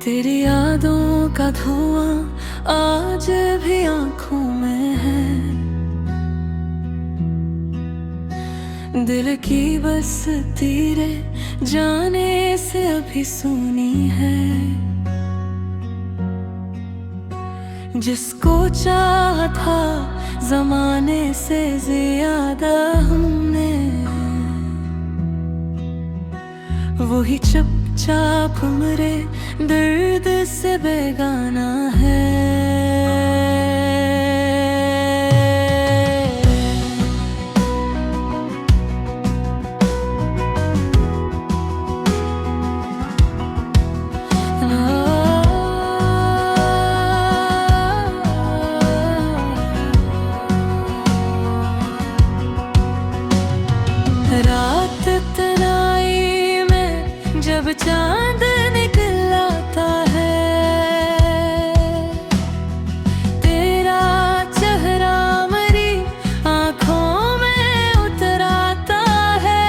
तेरी यादों का धुआं आज भी आंखों में है। दिल की बस तेरे जाने से अभी सुनी है। जिसको चाहा था जमाने से ज्यादा हमने, वही चुपचाप मरे दर्द से बेगाना है। रात तनाई में जब चांद निकल आता है, तेरा चेहरा मेरी आंखों में उतर आता है।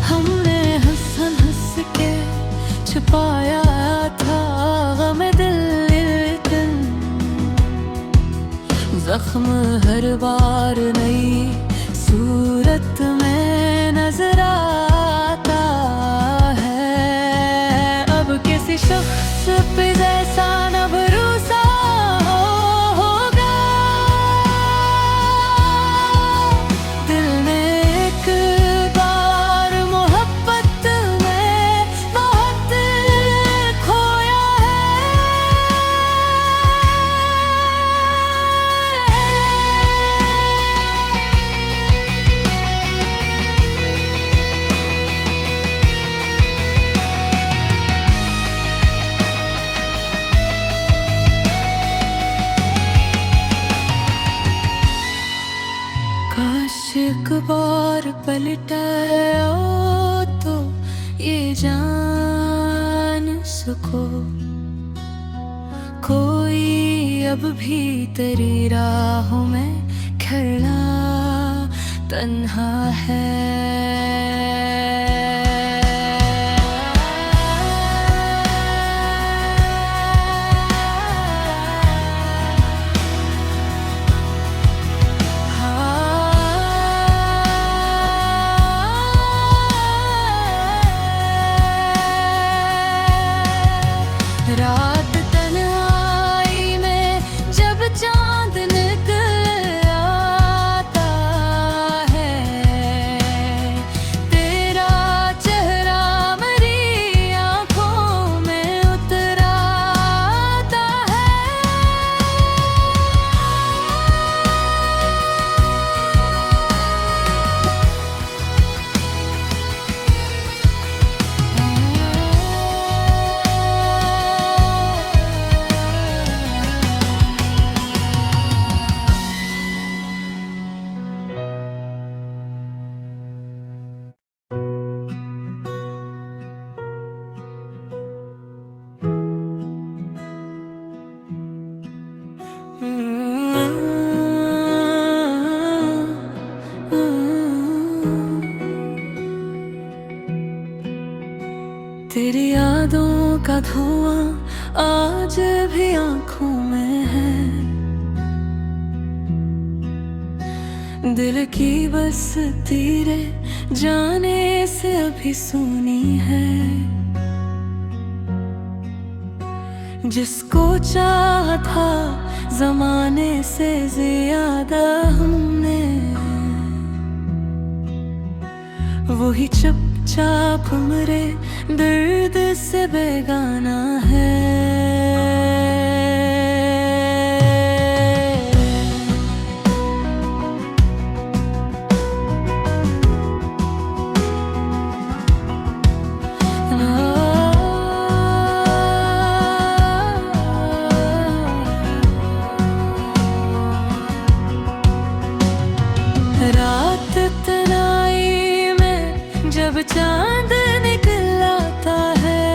हमने हंस के छुपाया था गम दिल, लेकिन जख्म हर बार नई सूरत में नजर आता है। अब किसी शख्स पे जैसा न भरोसा होगा। दिल ने एक बार मोहब्बत में बहुत खोया काश एक बार पलटाओ तो ये जान सको, कोई अब भी तेरी राहों में खड़ा तन्हा है। रात तन्हाई में जब चांद निकल आता है, तेरा चेहरा मेरी आंखों में उतर आता तेरी यादों का धुआं आज भी आंखों में है। दिल की बस तेरे जाने से अभी सुनी है। जिसको चाहा था जमाने से ज्यादा हमने, वही चुपचाप मरे दर्द से बेगाना है। रात तनाई में जब चांद निकल आता है,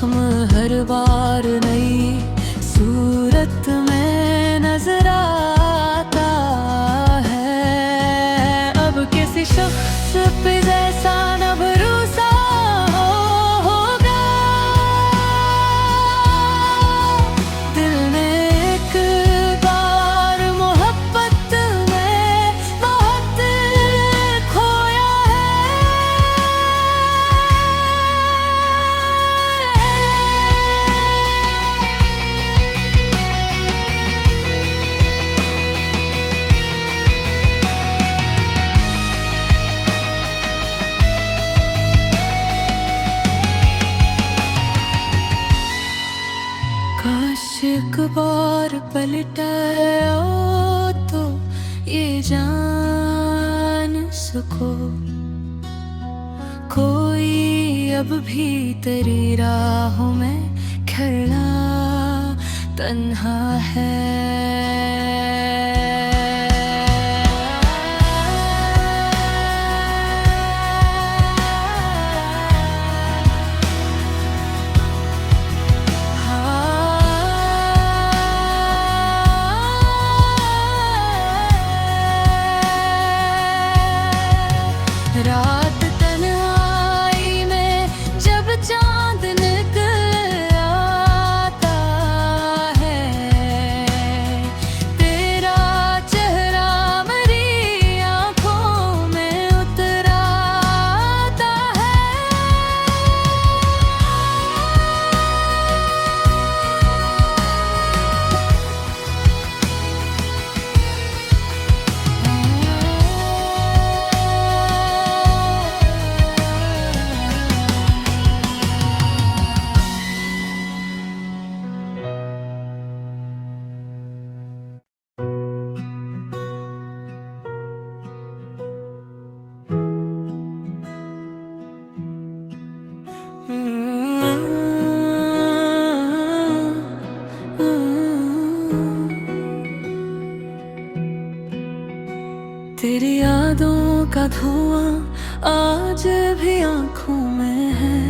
जख्म हर बार नई सूरत में नजर आता है। अब किसी शख्स पे जैसा न भरोसा होगा, दिल ने एक बार मोहब्बत में बहुत खोया काश एक बार पलटे ओ तो ये जान सको, कोई अब भी तेरी राहों में खड़ा तन्हा है। रात तन्हाई में जब चांद निकल आता है, तेरा चेहरा मेरी आंखों में उतर आता तेरी यादों का धुआं आज भी आंखों में है,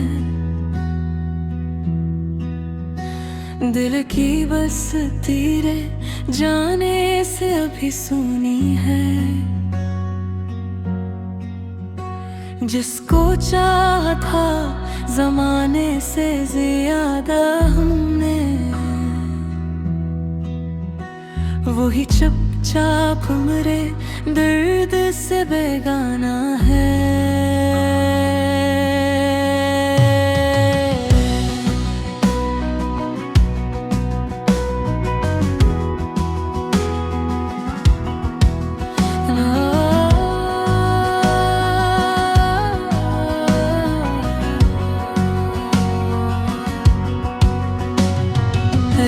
दिल की बस तेरे जाने से अभी सुनी है। जिसको चाहा था जमाने से ज्यादा हमने, वही चुपचाप मरे दर्द से बेगाना है।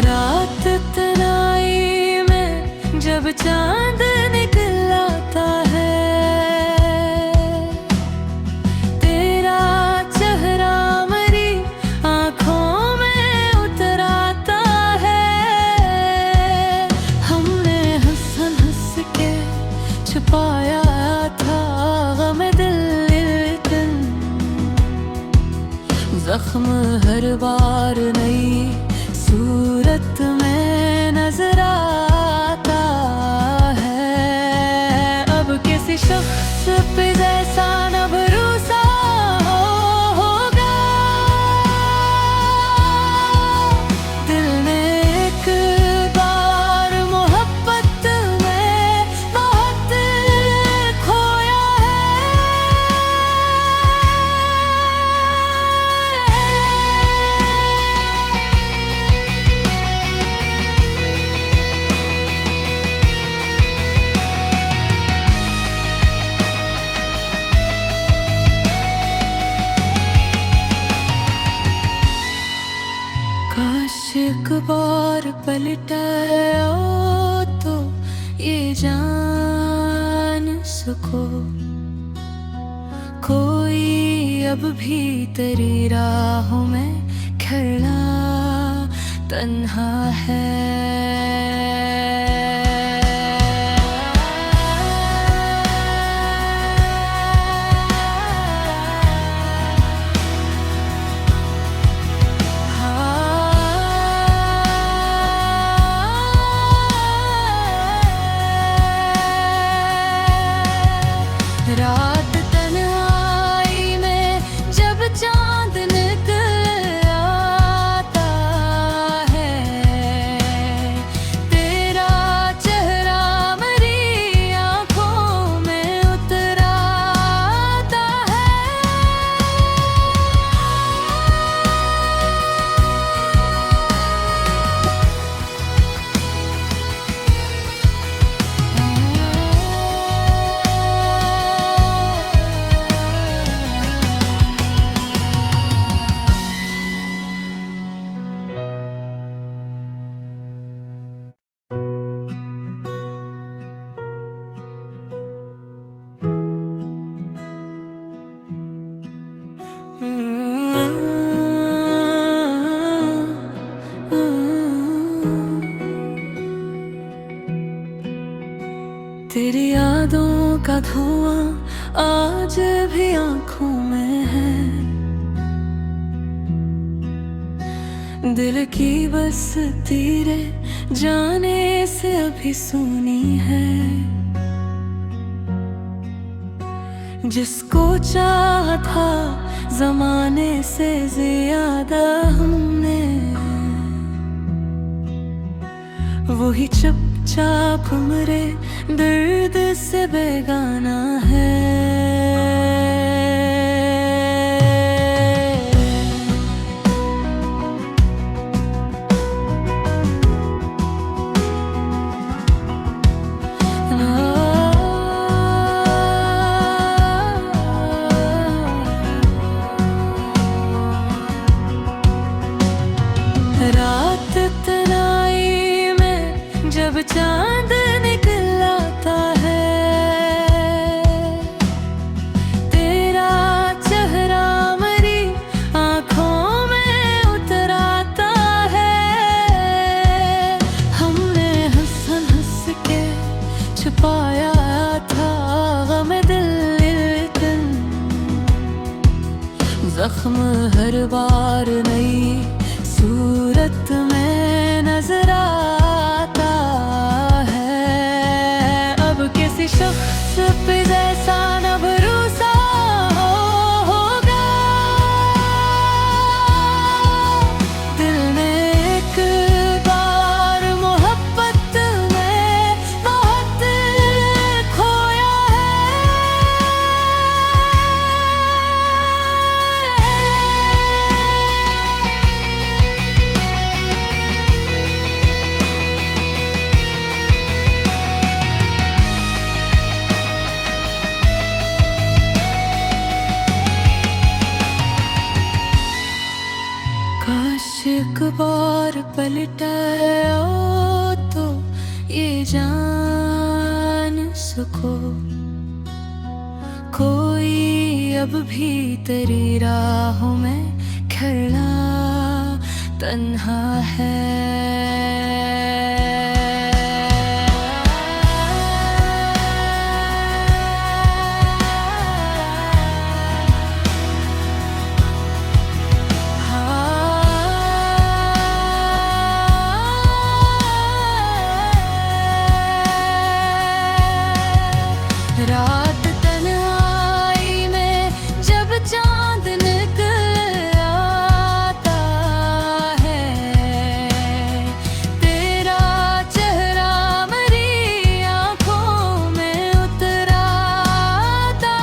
रात तन्हाई में जब चांद निकल आता है, तेरा चेहरा मेरी आंखों में उतर आता है। हमने हंस के छुपाया था गम दिल, लेकिन जख्म हर बार नई सूरत में नजर आता है। अब किसी शख्स पे जैसा न भरोसा होगा, दिल ने एक बार मोहब्बत में बहुत खोया काश एक बार पलटे ओ तो ये जान सको, कोई अब भी तेरी राहों में खड़ा तन्हा है। यादों का धुआं आज भी आंखों में है। दिल की बस तेरे जाने से अभी सुनी है। जिसको चाहा था जमाने से ज्यादा हमने, वही चुपचाप मरे दर्द से बेगाना है। रात तनाई में जब चांद निकल आता है, तेरा चेहरा मेरी आंखों में उतर आता है। हमने हंस हंस के छुपाया था गम दिल, लेकिन जख्म हर बार नई सूरत में नजर आता है। अब किसी शख्स पे जैसा न भरोसा होगा। दिल ने एक बार मोहब्बत में बहुत खोया काश एक बार पलटाए ओ तो ये जान सको, कोई अब भी तेरी राहों में खड़ा तन्हा है। रात तन्हाई में जब चांद निकल आता है, तेरा चेहरा मेरी आंखों में उतर आता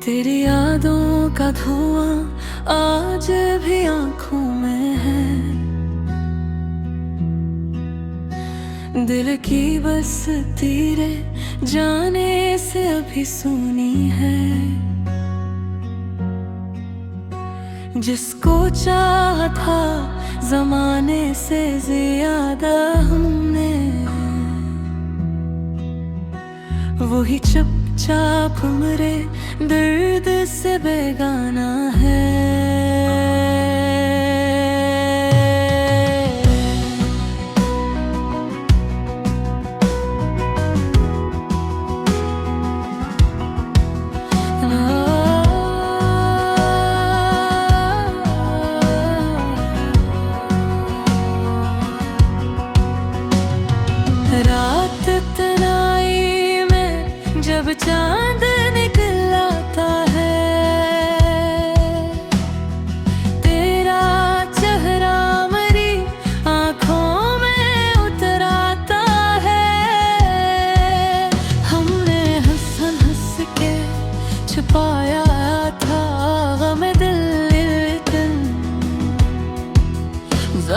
तेरी यादों का धुआं आज भी आंखों में है। दिल की बस तेरे जाने से अभी सुनी है। जिसको चाहा था जमाने से ज्यादा हमने, वही चुपचाप मरे दर्द से बेगाना है। रात तनाई में जब चांद निकल आता है,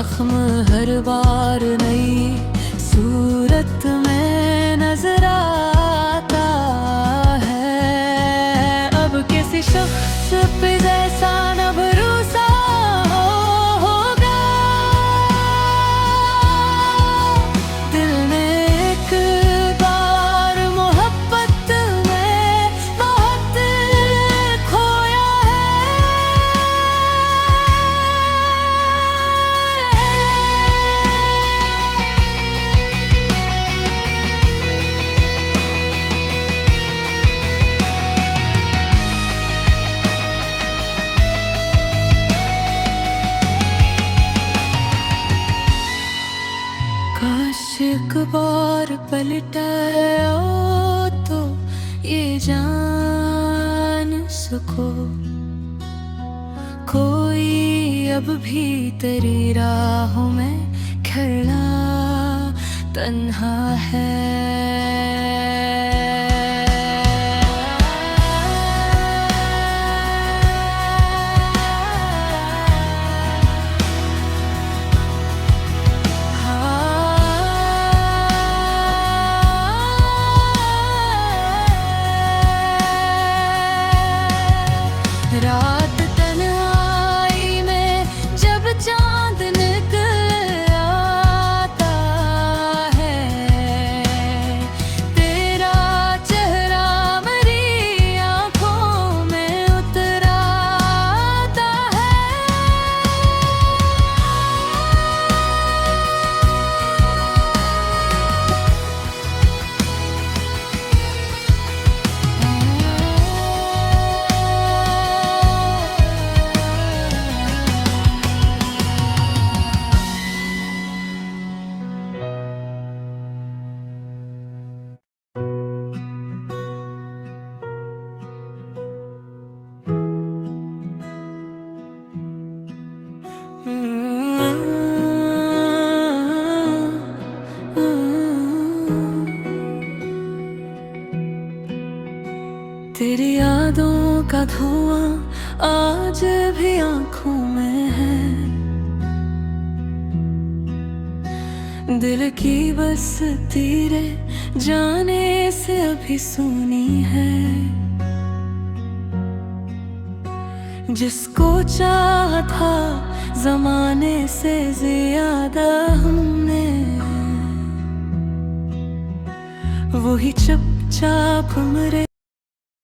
जख्म हर बार नई सूरत में नजर आता है। अब किसी शख्स पे जैसा न भरोसा होगा, दिल ने एक बार मोहब्बत में बहुत खोया काश एक बार पलटाया तो ये जान सको, कोई अब भी तेरी राहों में खड़ा तन्हा है। रात तन्हाई में जब चांद निकल आता है, तेरा चेहरा मेरी आंखों में उतर आता तेरी यादों का धुआं आज भी आंखों में है, दिल की बस तेरे जाने से अभी सुनी है। जिसको चाहा था जमाने से ज्यादा हमने, वही चुपचाप मरे।